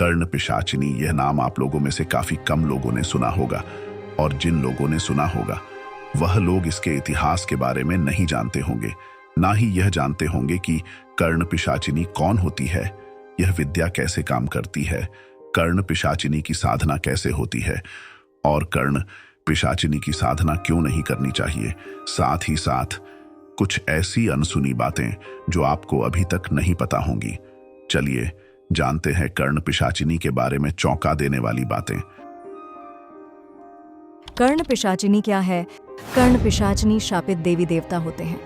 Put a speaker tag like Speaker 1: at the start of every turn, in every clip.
Speaker 1: कर्ण पिशाचिनी, यह नाम आप लोगों में से काफी कम लोगों ने सुना होगा, और जिन लोगों ने सुना होगा वह लोग इसके इतिहास के बारे में नहीं जानते होंगे, ना ही यह जानते होंगे कि कर्ण पिशाचिनी कौन होती है, यह विद्या कैसे काम करती है, कर्ण पिशाचिनी की साधना कैसे होती है, और कर्ण पिशाचिनी की साधना क्यों नहीं करनी चाहिए। साथ ही साथ कुछ ऐसी अनसुनी बातें जो आपको अभी तक नहीं पता होंगी। चलिए जानते हैं कर्ण पिशाचिनी के बारे में चौंका देने वाली बातें।
Speaker 2: कर्ण पिशाचिनी क्या है? कर्ण पिशाचिनी शापित देवी देवता होते हैं।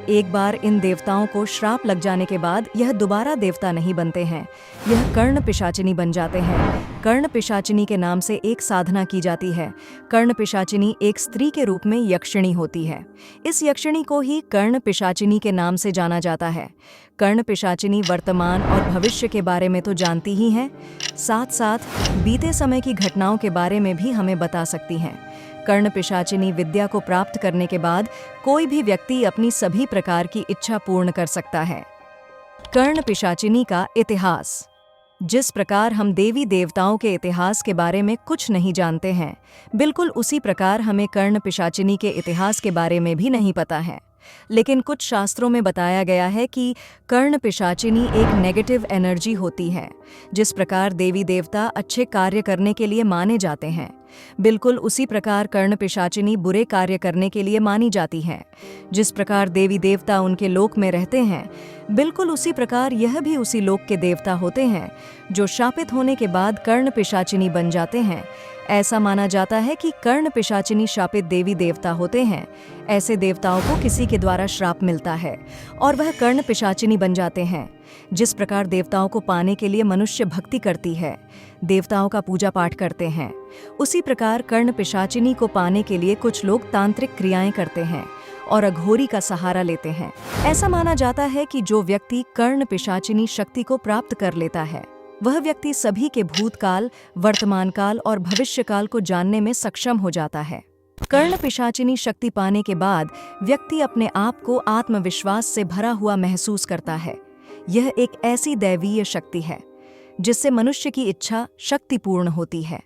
Speaker 2: एक बार इन देवताओं को श्राप लग जाने के बाद यह दोबारा देवता नहीं बनते हैं, यह कर्ण पिशाचिनी बन जाते हैं। कर्ण पिशाचिनी के नाम से एक साधना की जाती है। कर्ण पिशाचिनी एक स्त्री के रूप में यक्षिणी होती है। इस यक्षिणी को ही कर्ण पिशाचिनी के नाम से जाना जाता है। कर्ण पिशाचिनी वर्तमान और भविष्य के बारे में तो जानती ही हैं, साथ साथ बीते समय की घटनाओं के बारे में भी हमें बता सकती हैं। कर्ण पिशाचिनी विद्या को प्राप्त करने के बाद कोई भी व्यक्ति अपनी सभी प्रकार की इच्छा पूर्ण कर सकता है। कर्ण पिशाचिनी का इतिहास। जिस प्रकार हम देवी देवताओं के इतिहास के बारे में कुछ नहीं जानते हैं, बिल्कुल उसी प्रकार हमें कर्ण पिशाचिनी के इतिहास के बारे में भी नहीं पता है। लेकिन कुछ शास्त्रों में बताया गया है कि कर्ण पिशाचिनी एक नेगेटिव एनर्जी होती है। जिस प्रकार देवी देवता अच्छे कार्य करने के लिए माने जाते हैं, बिल्कुल उसी प्रकार कर्ण पिशाचिनी बुरे कार्य करने के लिए मानी जाती हैं। जिस प्रकार देवी देवता उनके लोक में रहते हैं, बिल्कुल उसी प्रकार यह भी उसी लोक के देवता होते हैं, जो शापित होने के बाद कर्ण पिशाचिनी बन जाते हैं। ऐसा माना जाता है कि कर्ण पिशाचिनी शापित देवी देवता होते हैं। ऐसे देवताओं को किसी के द्वारा श्राप मिलता है और वह कर्ण पिशाचिनी बन जाते हैं। जिस प्रकार देवताओं को पाने के लिए मनुष्य भक्ति करती है, देवताओं का पूजा पाठ करते हैं, उसी प्रकार कर्ण पिशाचिनी को पाने के लिए कुछ लोग तांत्रिक क्रियाएं करते हैं और अघोरी का सहारा लेते हैं। ऐसा माना जाता है कि जो व्यक्ति कर्ण पिशाचिनी शक्ति को प्राप्त कर लेता है, वह व्यक्ति सभी के भूतकाल, वर्तमान काल और भविष्य काल को जानने में सक्षम हो जाता है। कर्ण पिशाचिनी शक्ति पाने के बाद व्यक्ति अपने आप को आत्मविश्वास से भरा हुआ महसूस करता है। यह एक ऐसी दैवीय शक्ति है जिससे मनुष्य की इच्छा शक्तिपूर्ण होती है।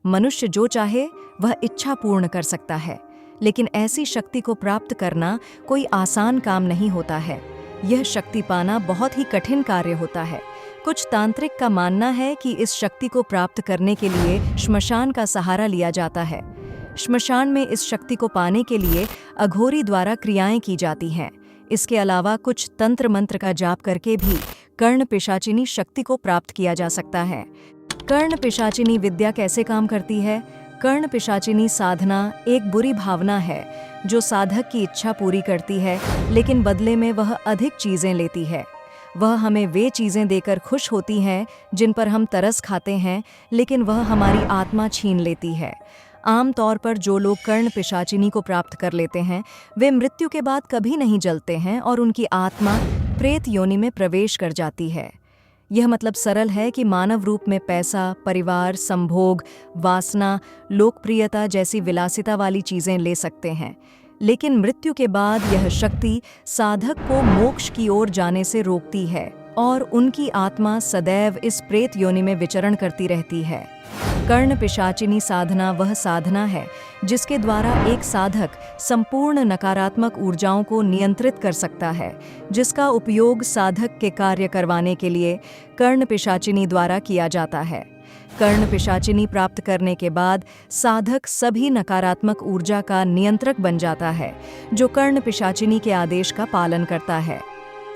Speaker 2: मनुष्य जो चाहे वह इच्छा पूर्ण कर सकता है, लेकिन ऐसी शक्ति को प्राप्त करना कोई आसान काम नहीं होता है। यह शक्ति पाना बहुत ही कठिन कार्य होता है। कुछ तांत्रिक का मानना है कि इस शक्ति को प्राप्त करने के लिए श्मशान का सहारा लिया जाता है। श्मशान में इस शक्ति को पाने के लिए अघोरी द्वारा क्रियाएं की जाती हैं। इसके अलावा कुछ तंत्र मंत्र का जाप करके भी कर्ण पिशाचिनी शक्ति को प्राप्त किया जा सकता है। कर्ण पिशाचिनी विद्या कैसे काम करती है? कर्ण पिशाचिनी साधना एक बुरी भावना है जो साधक की इच्छा पूरी करती है, लेकिन बदले में वह अधिक चीजें लेती है। वह हमें वे चीजें देकर खुश होती हैं जिन पर हम तरस खाते हैं, लेकिन वह हमारी आत्मा छीन लेती है। आम तौर पर जो लोग कर्ण पिशाचिनी को प्राप्त कर लेते हैं, वे मृत्यु के बाद कभी नहीं जलते हैं और उनकी आत्मा प्रेत योनि में प्रवेश कर जाती है। यह मतलब सरल है कि मानव रूप में पैसा, परिवार, संभोग, वासना, लोकप्रियता जैसी विलासिता वाली चीजें ले सकते हैं, लेकिन मृत्यु के बाद यह शक्ति साधक को मोक्ष की ओर जाने से रोकती है और उनकी आत्मा सदैव इस प्रेत योनि में विचरण करती रहती है। कर्ण पिशाचिनी साधना वह साधना है जिसके द्वारा एक साधक संपूर्ण नकारात्मक ऊर्जाओं को नियंत्रित कर सकता है, जिसका उपयोग साधक के कार्य करवाने के लिए कर्ण पिशाचिनी द्वारा किया जाता है। कर्ण पिशाचिनी प्राप्त करने के बाद साधक सभी नकारात्मक ऊर्जा का नियंत्रक बन जाता है, जो कर्ण पिशाचिनी के आदेश का पालन करता है।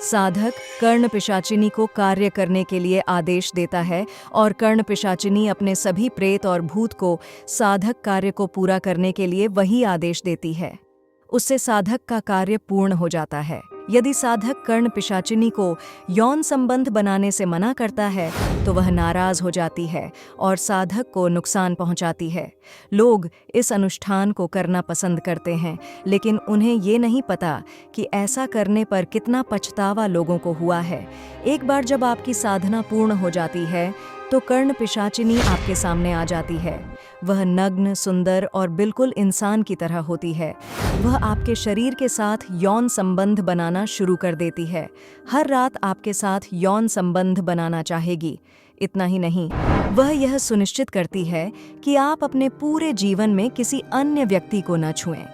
Speaker 2: साधक कर्ण पिशाचिनी को कार्य करने के लिए आदेश देता है और कर्ण पिशाचिनी अपने सभी प्रेत और भूत को साधक कार्य को पूरा करने के लिए वही आदेश देती है। उससे साधक का कार्य पूर्ण हो जाता है। यदि साधक कर्ण पिशाचिनी को यौन संबंध बनाने से मना करता है तो वह नाराज हो जाती है और साधक को नुकसान पहुंचाती है। लोग इस अनुष्ठान को करना पसंद करते हैं, लेकिन उन्हें ये नहीं पता कि ऐसा करने पर कितना पछतावा लोगों को हुआ है। एक बार जब आपकी साधना पूर्ण हो जाती है तो कर्ण पिशाचिनी आपके सामने आ जाती है। वह नग्न, सुंदर और बिल्कुल इंसान की तरह होती है। वह आपके शरीर के साथ यौन संबंध बनाना शुरू कर देती है। हर रात आपके साथ यौन संबंध बनाना चाहेगी। इतना ही नहीं, वह यह सुनिश्चित करती है कि आप अपने पूरे जीवन में किसी अन्य व्यक्ति को न छुएं।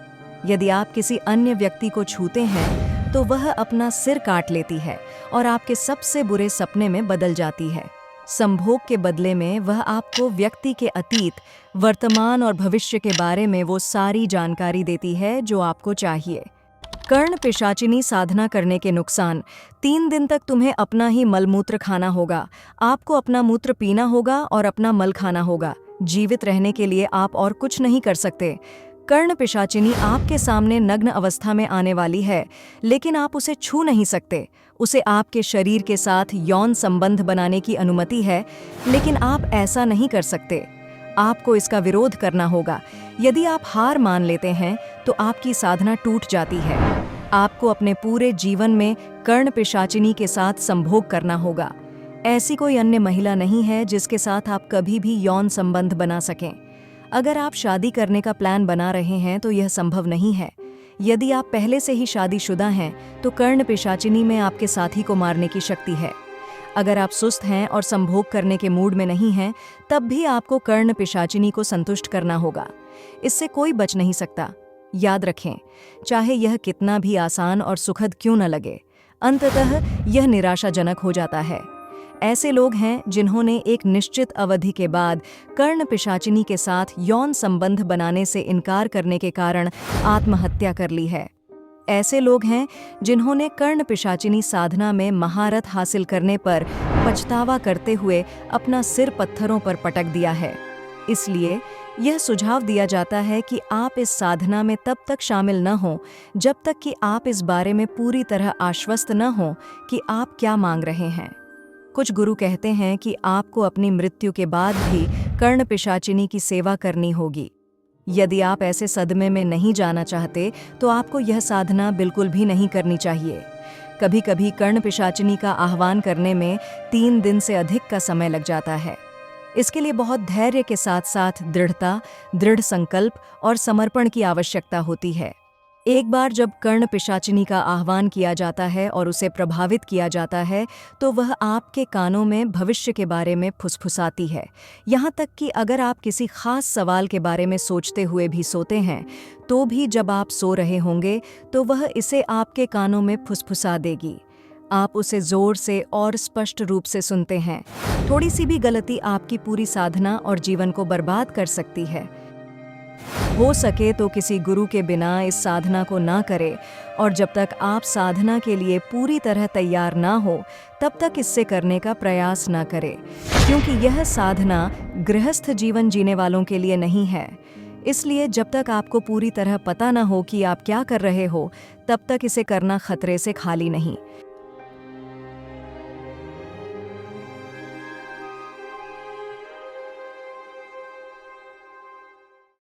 Speaker 2: यदि आप किसी अन्य व्यक्ति को छूते हैं तो वह अपना सिर काट लेती है और आपके सबसे बुरे सपने में बदल जाती है। संभोग के बदले में वह आपको व्यक्ति के अतीत, वर्तमान और भविष्य के बारे में वो सारी जानकारी देती है जो आपको चाहिए। कर्ण पिशाचिनी साधना करने के नुकसान: 3 दिन तक तुम्हें अपना ही मलमूत्र खाना होगा। आपको अपना मूत्र पीना होगा और अपना मल खाना होगा। जीवित रहने के लिए आप और कुछ नहीं कर सकते। कर्ण पिशाचिनी आपके सामने नग्न अवस्था में आने वाली है, लेकिन आप उसे छू नहीं सकते। उसे आपके शरीर के साथ यौन संबंध बनाने की अनुमति है, लेकिन आप ऐसा नहीं कर सकते। आपको इसका विरोध करना होगा। यदि आप हार मान लेते हैं तो आपकी साधना टूट जाती है। आपको अपने पूरे जीवन में कर्ण पिशाचिनी के साथ संभोग करना होगा। ऐसी कोई अन्य महिला नहीं है जिसके साथ आप कभी भी यौन संबंध बना सकें। अगर आप शादी करने का प्लान बना रहे हैं तो यह संभव नहीं है। यदि आप पहले से ही शादीशुदा हैं तो कर्ण पिशाचिनी में आपके साथी को मारने की शक्ति है। अगर आप सुस्त हैं और संभोग करने के मूड में नहीं हैं, तब भी आपको कर्ण पिशाचिनी को संतुष्ट करना होगा। इससे कोई बच नहीं सकता। याद रखें, चाहे यह कितना भी आसान और सुखद क्यों न लगे, अंततः यह निराशाजनक हो जाता है। ऐसे लोग हैं जिन्होंने एक निश्चित अवधि के बाद कर्ण पिशाचिनी के साथ यौन संबंध बनाने से इनकार करने के कारण आत्महत्या कर ली है। ऐसे लोग हैं जिन्होंने कर्ण पिशाचिनी साधना में महारत हासिल करने पर पछतावा करते हुए अपना सिर पत्थरों पर पटक दिया है। इसलिए यह सुझाव दिया जाता है कि आप इस साधना में तब तक शामिल न हों जब तक कि आप इस बारे में पूरी तरह आश्वस्त न हों कि आप क्या मांग रहे हैं। कुछ गुरु कहते हैं कि आपको अपनी मृत्यु के बाद भी कर्ण पिशाचिनी की सेवा करनी होगी। यदि आप ऐसे सदमे में नहीं जाना चाहते तो आपको यह साधना बिल्कुल भी नहीं करनी चाहिए। कभी कभी कर्ण पिशाचिनी का आह्वान करने में 3 दिन से अधिक का समय लग जाता है। इसके लिए बहुत धैर्य के साथ साथ दृढ़ता, दृढ़ संकल्प और समर्पण की आवश्यकता होती है। एक बार जब कर्ण पिशाचिनी का आह्वान किया जाता है और उसे प्रभावित किया जाता है तो वह आपके कानों में भविष्य के बारे में फुसफुसाती है। यहाँ तक कि अगर आप किसी खास सवाल के बारे में सोचते हुए भी सोते हैं तो भी जब आप सो रहे होंगे तो वह इसे आपके कानों में फुसफुसा देगी। आप उसे जोर से और स्पष्ट रूप से सुनते हैं। थोड़ी सी भी गलती आपकी पूरी साधना और जीवन को बर्बाद कर सकती है। हो सके तो किसी गुरु के बिना इस साधना को ना करें और जब तक आप साधना के लिए पूरी तरह तैयार ना हो तब तक इससे करने का प्रयास ना करें, क्योंकि यह साधना गृहस्थ जीवन जीने वालों के लिए नहीं है। इसलिए जब तक आपको पूरी तरह पता ना हो कि आप क्या कर रहे हो, तब तक इसे करना खतरे से खाली नहीं।